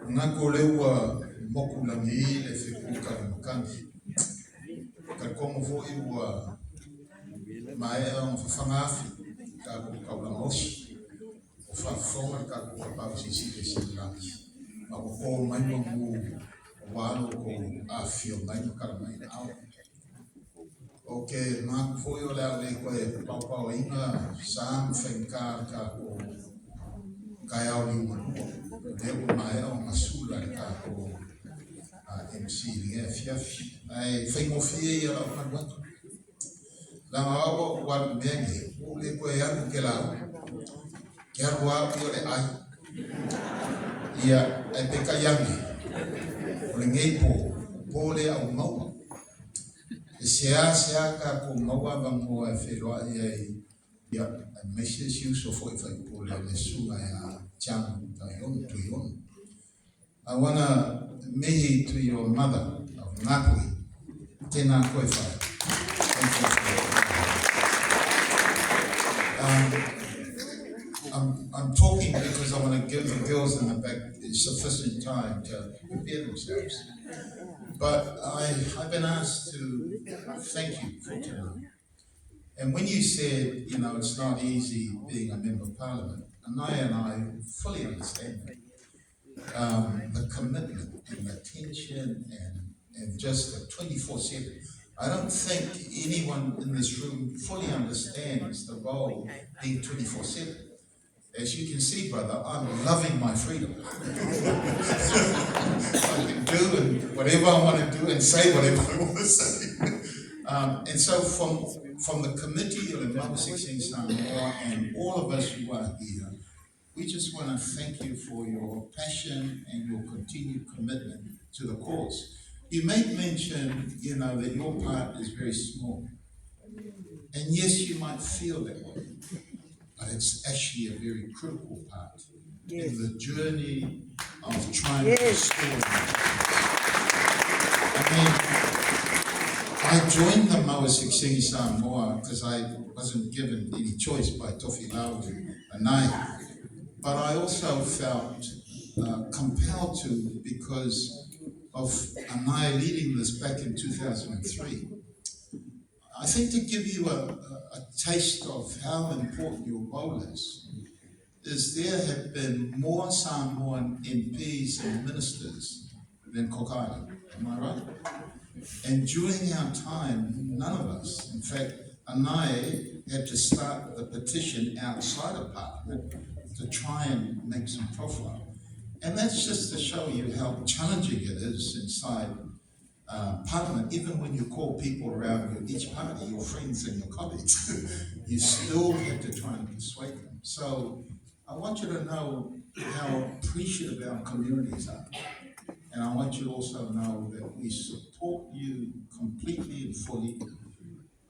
Nga kole ua moku langi le whikuka makangi. Ka kongo fo I ua mai ang whangafi ka kukau moshi. O whafonga ka kukapau sitiseni langi. Ma ko mai mamu walo ko afio mai makarama ina au. Okay, mak fo yo la le ko e pau inga sam whenkar ka ko kaya o ni manu. Leo mai o masula ka ko MC ringa fiafi. Ai whaingofie I ala manuatu. La mawa wal mengi, le ko e anu ke lau. Ke aru au I ole ai. Ia e peka yangi. Ole ngei po le au maua. Sea ka ko maua bango e wheroa ia a message you so for if I pull le sunga ya chang to yon. I wanna mehi to your mother of Ngakui. Tēnā koe whai. I'm talking because I want to give the girls in the back sufficient time to prepare themselves. But I've been asked to thank you for tonight. And when you said, you know, it's not easy being a member of parliament, and I fully understand that. The commitment and the attention and just the 24/7. I don't think anyone in this room fully understands the role being 24/7. As you can see, brother, I'm loving my freedom. I can do whatever I want to do and say whatever I want to say. And so from the committee of the Mama 16 Samoa and all of us who are here, we just want to thank you for your passion and your continued commitment to the cause. You made mention, you know, that your part is very small. And yes, you might feel that way, but it's actually a very critical part in the journey of trying to restore. I mean, I joined the Maua 16 Samoa because I wasn't given any choice by Tofi Lau and I. But I also felt compelled to because of Anai leading this back in 2003. I think to give you a taste of how important your role is there have been more Samoan MPs and ministers than Cook Island. Am I right? And during our time, none of us, in fact, Anai had to start the petition outside of Parliament to try and make some profile. And that's just to show you how challenging it is inside Parliament. Even when you call people around you, each party, your friends and your colleagues, you still have to try and persuade them. So I want you to know how appreciative our communities are. And I want you to also know that we support you completely and fully.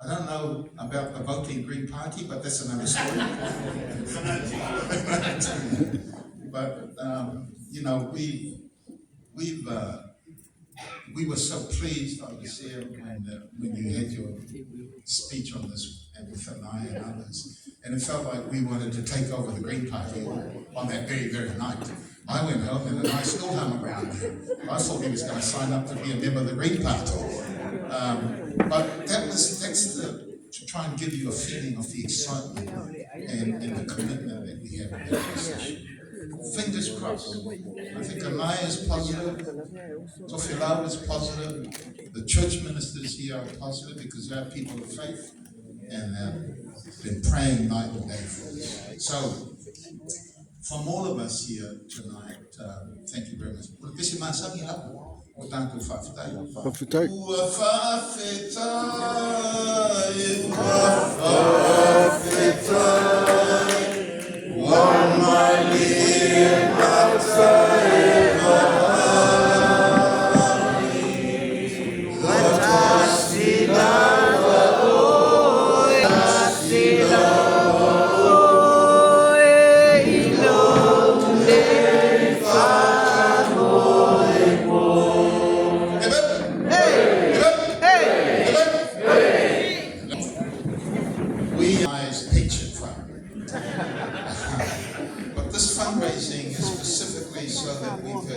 I don't know about the voting Green Party, but that's another story. But you know, we were so pleased, I was there when you had your speech on this, and with Anai and others, and it felt like we wanted to take over the Green Party on that very, very night. I went home and I still hung around there. I thought he was going to sign up to be a member of the Green Party. But that's to try and give you a feeling of the excitement and the commitment that we have in that position. Fingers crossed. I think Anai is positive, Tofilau is positive, the church ministers here are positive because they are people of faith and have been praying night and day for this. So, from all of us here tonight, thank you very much.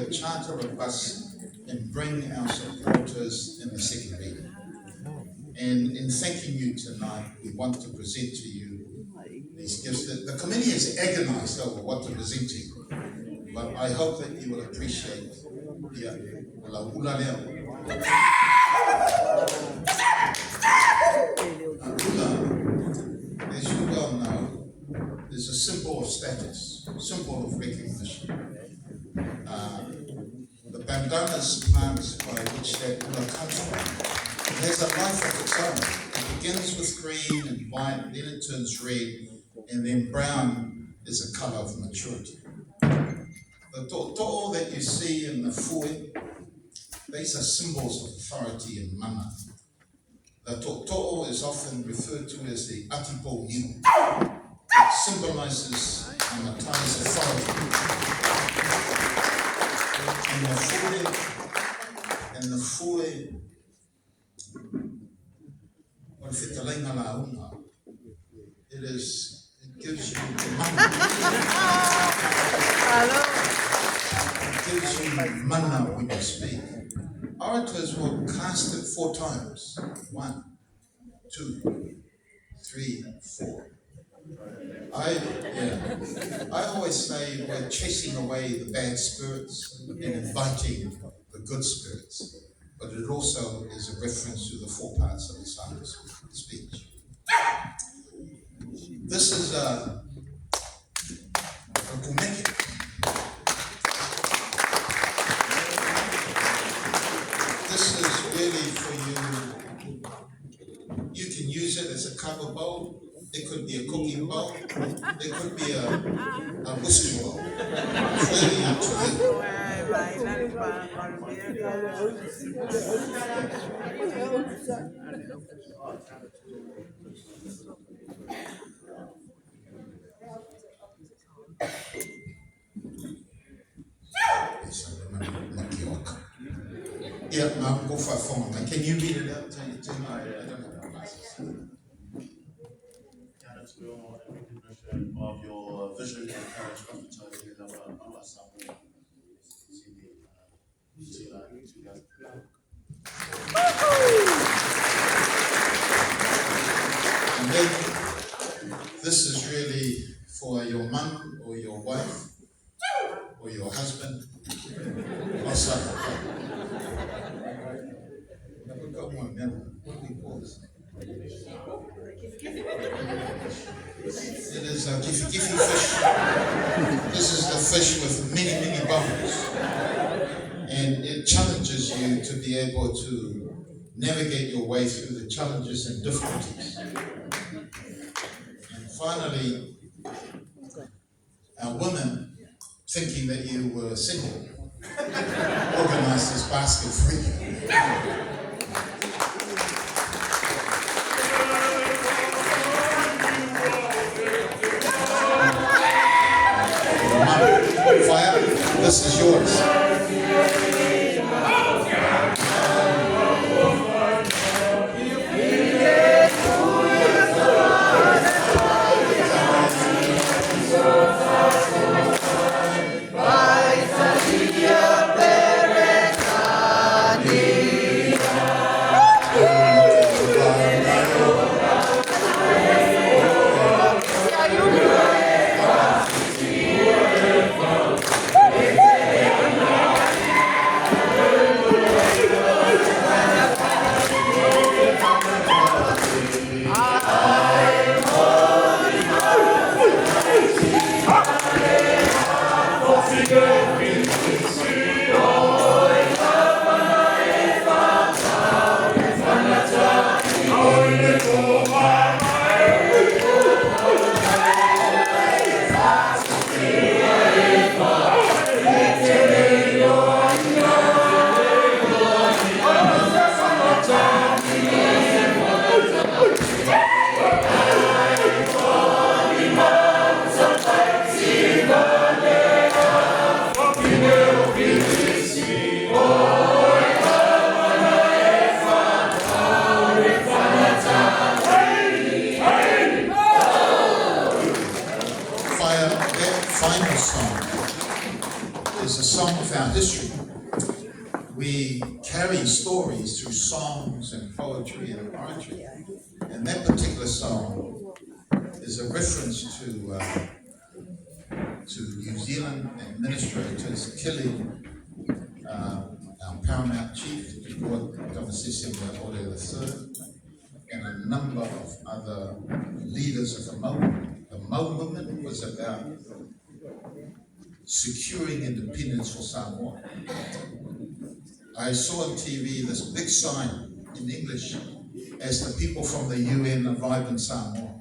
the charter of us and bring our supporters in the second reading. And in thanking you tonight, we want to present to you these gifts. The committee is agonized over what to present to you, but I hope that you will appreciate as you well know, is a symbol of status, symbol of recognition. The bandanas marks by which that ula comes from. It has a life of its own. It begins with green and white, then it turns red, and then brown is a colour of maturity. The to'o that you see in the fue, these are symbols of authority and mana. The to'o is often referred to as the atipo niu. It symbolizes Matai's authority. And the fue, what if it gives you mana. It gives you mana when you speak. Orators will cast it 4 times. 1, 2, 3, 4. I always say we're chasing away the bad spirits and inviting the good spirits, but it also is a reference to the 4 parts of the psalm's speech. This is a kumeke. This is really for you. You can use it as a cover bowl. It could be a cooking bowl. It could be a whiskey bowl. It's really up to you. Yeah, now go for a phone. Can you read it out to me? I don't have the glasses. Recognition of your vision and courage profitability of our Samuel Niu Sila. And then this is really for your mum or your wife or your husband or son. It is a giffy fish. This is the fish with many, many bones. And it challenges you to be able to navigate your way through the challenges and difficulties. And finally, our women, thinking that you were single, organized this basket for you. Fire, this is yours. history. We carry stories through songs and poetry and poetry. And that particular song is a reference to New Zealand administrators killing our paramount chief, Tamasisi Ore III, and a number of other leaders of the Mau. The Mau movement was about securing independence for Samoa. I saw on TV this big sign in English as the people from the UN arrived in Samoa.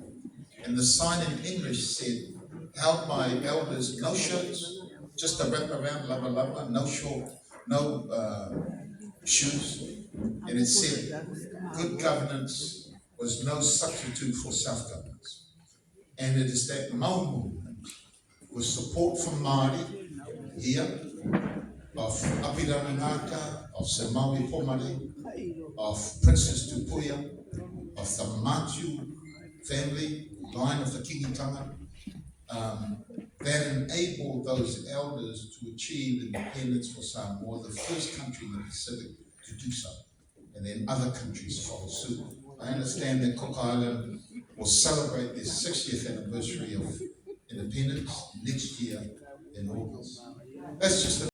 And the sign in English said, held by elders, no shirts, just a wrap around, lava lava, no short, no shoes. And it said, good governance was no substitute for self-governance. And it is that Mau movement, with support from Māori here, of Apiranangata, of Sir Maui Pomare, of Princess Tupuia, of the Matu family, line of the Kingitanga, that enabled those elders to achieve independence for Samoa, the first country in the Pacific to do so. And then other countries followed suit. I understand that Cook Island will celebrate their 60th anniversary of independence next year in August. That's just